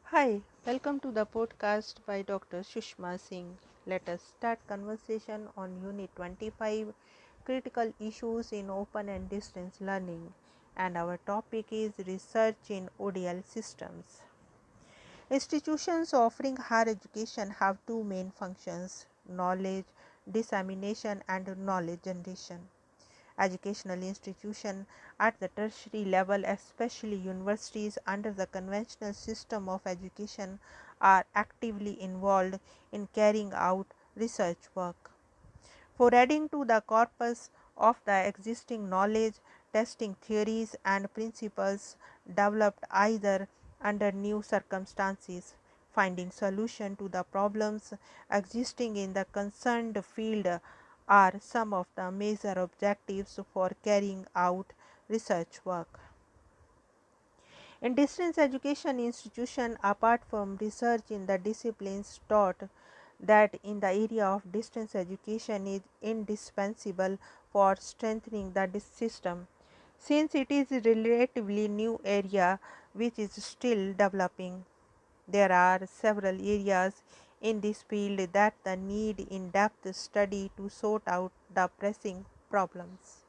Hi, welcome to the podcast by Dr. Sushma Singh. Let us start conversation on Unit 25, Critical Issues in Open and Distance Learning, and our topic is Research in ODL Systems. Institutions offering higher education have two main functions: knowledge dissemination and knowledge generation. Educational institutions at the tertiary level, especially universities under the conventional system of education, are actively involved in carrying out research work. For adding to the corpus of the existing knowledge, testing theories and principles developed either under new circumstances, finding solution to the problems existing in the concerned field are some of the major objectives for carrying out research work. In distance education institution, apart from research in the disciplines taught, that in the area of distance education is indispensable for strengthening the system, since it is a relatively new area which is still developing. There are several areas in this field that the need in-depth study to sort out the pressing problems.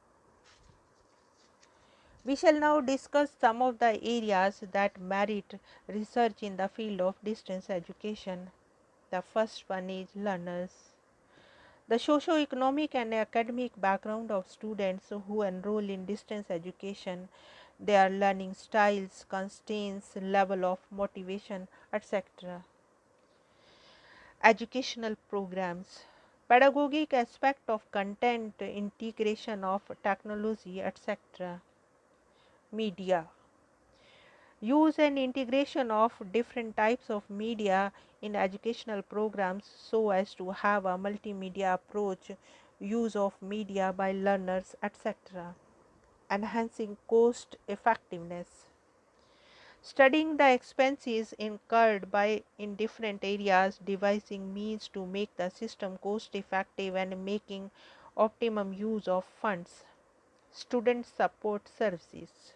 We shall now discuss some of the areas that merit research in the field of distance education. The first one is learners. The socio-economic and academic background of students who enroll in distance education, their learning styles, constraints, level of motivation, etc. Educational programs, pedagogic aspect of content, integration of technology, etc. Media, use and integration of different types of media in educational programs so as to have a multimedia approach, use of media by learners, etc. Enhancing cost effectiveness, studying the expenses incurred by in different areas, devising means to make the system cost effective and making optimum use of funds. Student support services,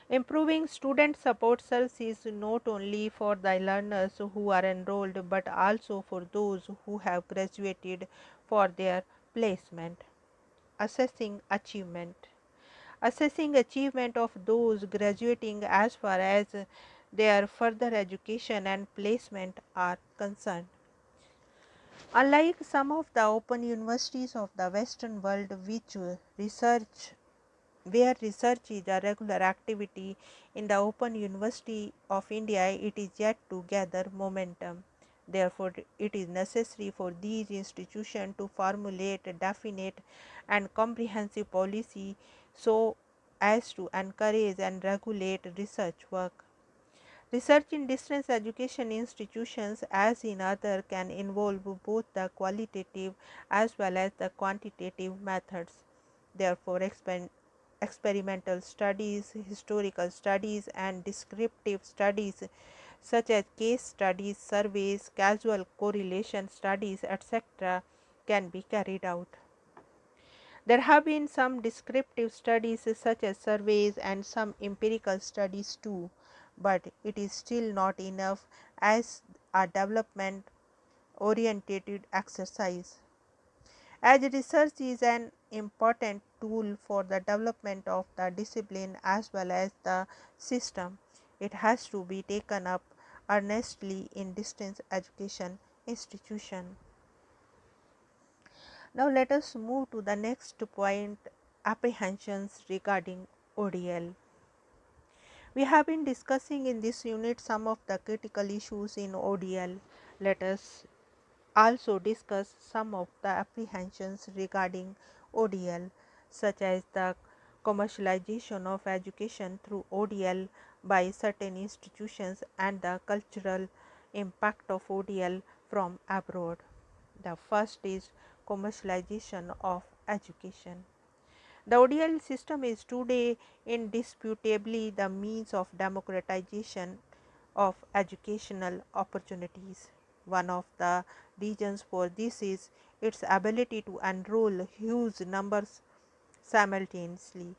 improving student support services not only for the learners who are enrolled but also for those who have graduated for their placement. Assessing achievement, assessing achievement of those graduating as far as their further education and placement are concerned. Unlike some of the open universities of the Western world, where research is a regular activity, in the Open University of India it is yet to gather momentum. Therefore, it is necessary for these institutions to formulate a definite and comprehensive policy so as to encourage and regulate research work. Research in distance education institutions, as in other, can involve both the qualitative as well as the quantitative methods. Therefore, experimental studies, historical studies, and descriptive studies such as case studies, surveys, causal correlation studies, etc., can be carried out. There have been some descriptive studies such as surveys and some empirical studies too, but it is still not enough as a development oriented exercise. As research is an important tool for the development of the discipline as well as the system, it has to be taken up earnestly in distance education institution. Now let us move to the next point, apprehensions regarding ODL. We have been discussing in this unit some of the critical issues in ODL. Let us also discuss some of the apprehensions regarding ODL, such as the commercialization of education through ODL by certain institutions and the cultural impact of ODL from abroad. The first is commercialization of education. The ODL system is today indisputably the means of democratization of educational opportunities. One of the reasons for this is its ability to enroll huge numbers simultaneously.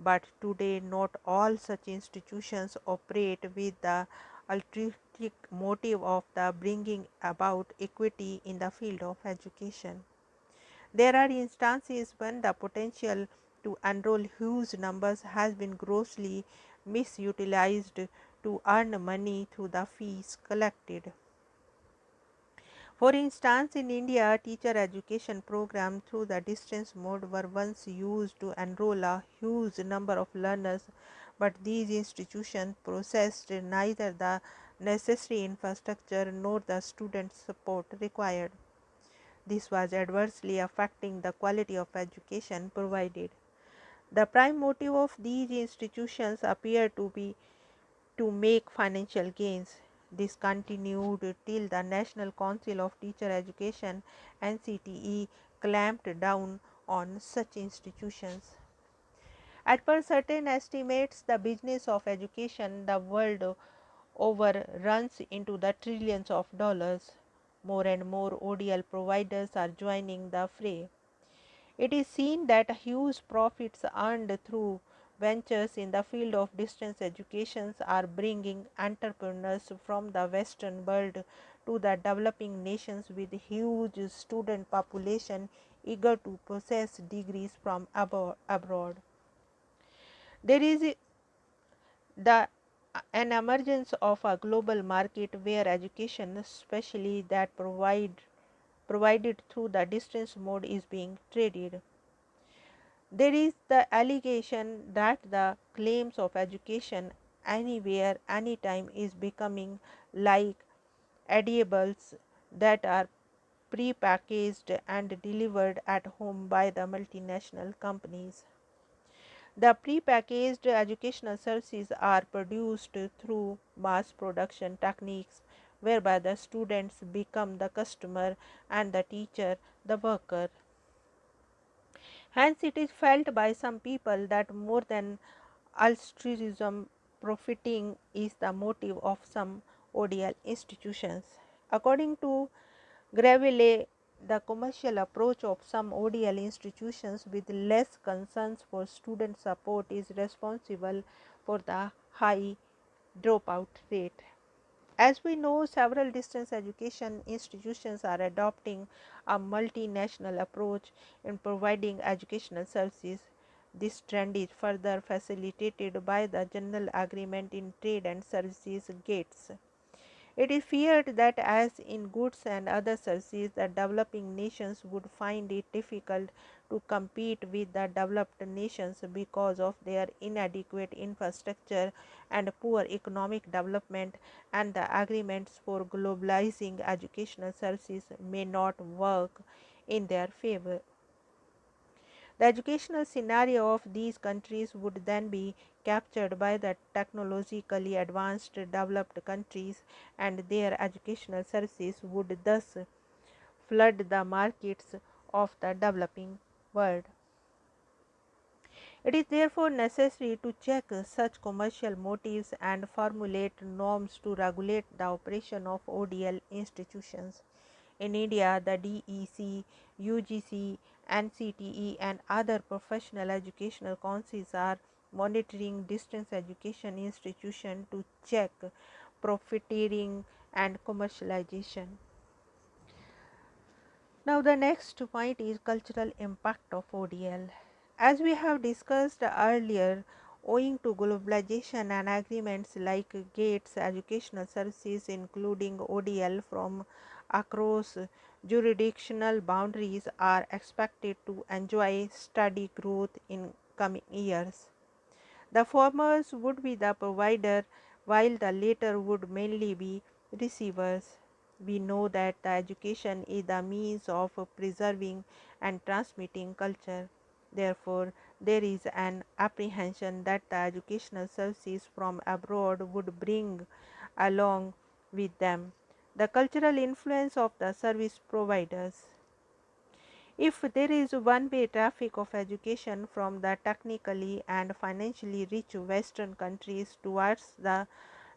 But today, not all such institutions operate with the altruistic motive of the bringing about equity in the field of education. There are instances when the potential to enroll huge numbers has been grossly misutilized to earn money through the fees collected. For instance, in India, teacher education programs through the distance mode were once used to enroll a huge number of learners, but these institutions possessed neither the necessary infrastructure nor the student support required. This was adversely affecting the quality of education provided. The prime motive of these institutions appeared to be to make financial gains. This continued till the National Council of Teacher Education (NCTE) clamped down on such institutions. As per certain estimates, the business of education the world over runs into the trillions of dollars. More and more ODL providers are joining the fray. It is seen that huge profits earned through ventures in the field of distance education are bringing entrepreneurs from the Western world to the developing nations with huge student population eager to possess degrees from abroad. There is the an emergence of a global market where education, especially that provided through the distance mode, is being traded. There is the allegation that the claims of education anywhere, anytime is becoming like edibles that are pre-packaged and delivered at home by the multinational companies. The pre-packaged educational services are produced through mass production techniques whereby the students become the customer and the teacher the worker. Hence, it is felt by some people that more than altruism, profiting is the motive of some ODL institutions. According to Gravele, the commercial approach of some ODL institutions with less concerns for student support is responsible for the high dropout rate. As we know, several distance education institutions are adopting a multinational approach in providing educational services. This trend is further facilitated by the General Agreement in Trade and Services (GATS). It is feared that, as in goods and other services, the developing nations would find it difficult to compete with the developed nations because of their inadequate infrastructure and poor economic development, and the agreements for globalizing educational services may not work in their favor. The educational scenario of these countries would then be captured by the technologically advanced developed countries, and their educational services would thus flood the markets of the developing world. It is therefore necessary to check such commercial motives and formulate norms to regulate the operation of ODL institutions. In India, the DEC, UGC, NCTE, and other professional educational councils are monitoring distance education institutions to check profiteering and commercialization. Now, the next point is cultural impact of ODL. As we have discussed earlier, owing to globalization and agreements like GATS, educational services, including ODL from across jurisdictional boundaries, are expected to enjoy steady growth in coming years. The former would be the provider, while the latter would mainly be receivers. We know that the education is the means of preserving and transmitting culture. Therefore, there is an apprehension that the educational services from abroad would bring along with them the cultural influence of the service providers. If there is one-way traffic of education from the technically and financially rich Western countries towards the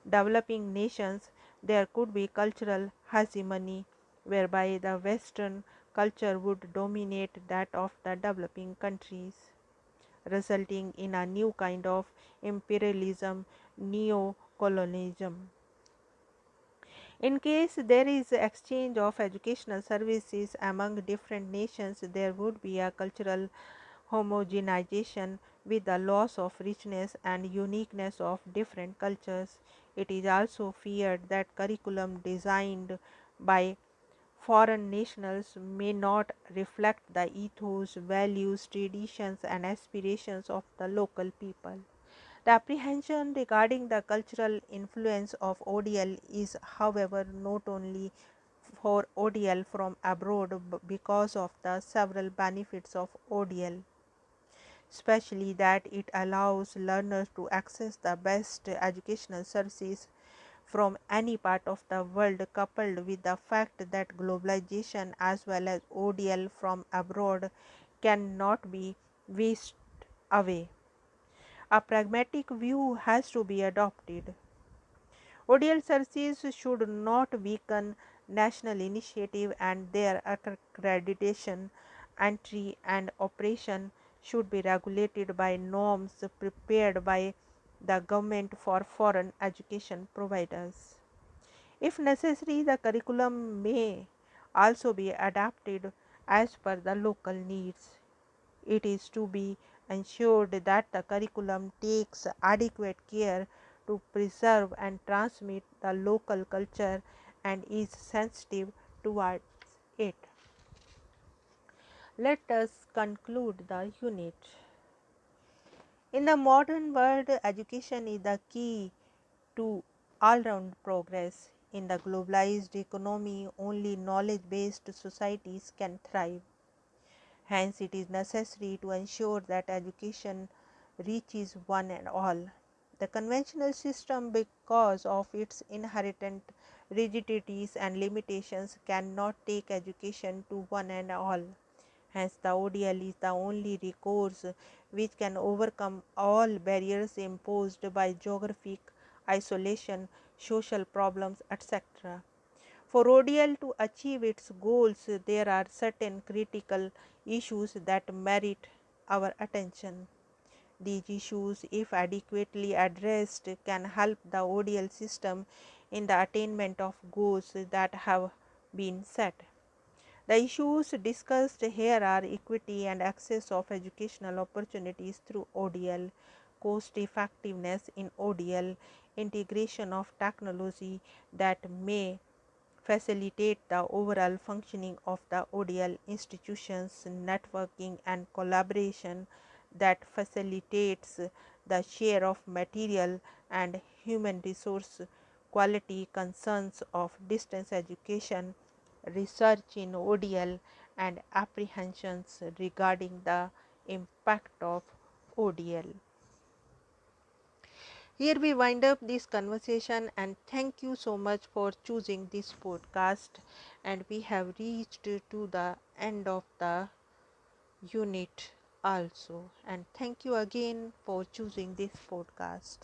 developing nations, there could be cultural hegemony, whereby the Western culture would dominate that of the developing countries. resulting in a new kind of imperialism, neo-colonialism. In case there is exchange of educational services among different nations, there would be a cultural homogenization with the loss of richness and uniqueness of different cultures. It is also feared that curriculum designed by foreign nationals may not reflect the ethos, values, traditions, and aspirations of the local people. The apprehension regarding the cultural influence of ODL is, however, not only for ODL from abroad because of the several benefits of ODL, especially that it allows learners to access the best educational services from any part of the world, coupled with the fact that globalization as well as ODL from abroad cannot be whisked away. A pragmatic view has to be adopted. ODL services should not weaken national initiative, and their accreditation, entry and operation should be regulated by norms prepared by the government for foreign education providers. If necessary, the curriculum may also be adapted as per the local needs. It is to be ensured that the curriculum takes adequate care to preserve and transmit the local culture and is sensitive towards it. Let us conclude the unit. In the modern world, education is the key to all round progress. In the globalized economy, only knowledge based societies can thrive. Hence, it is necessary to ensure that education reaches one and all. The conventional system, because of its inherent rigidities and limitations, cannot take education to one and all. Hence, the ODL is the only recourse which can overcome all barriers imposed by geographic isolation, social problems, etc. For ODL to achieve its goals, there are certain critical issues that merit our attention. These issues, if adequately addressed, can help the ODL system in the attainment of goals that have been set. The issues discussed here are equity and access of educational opportunities through ODL, cost effectiveness in ODL, integration of technology that may facilitate the overall functioning of the ODL institutions, networking and collaboration that facilitates the share of material and human resource quality, concerns of distance education, research in ODL, and apprehensions regarding the impact of ODL. Here we wind up this conversation, and thank you so much for choosing this podcast. And we have reached to the end of the unit also. And thank you again for choosing this podcast.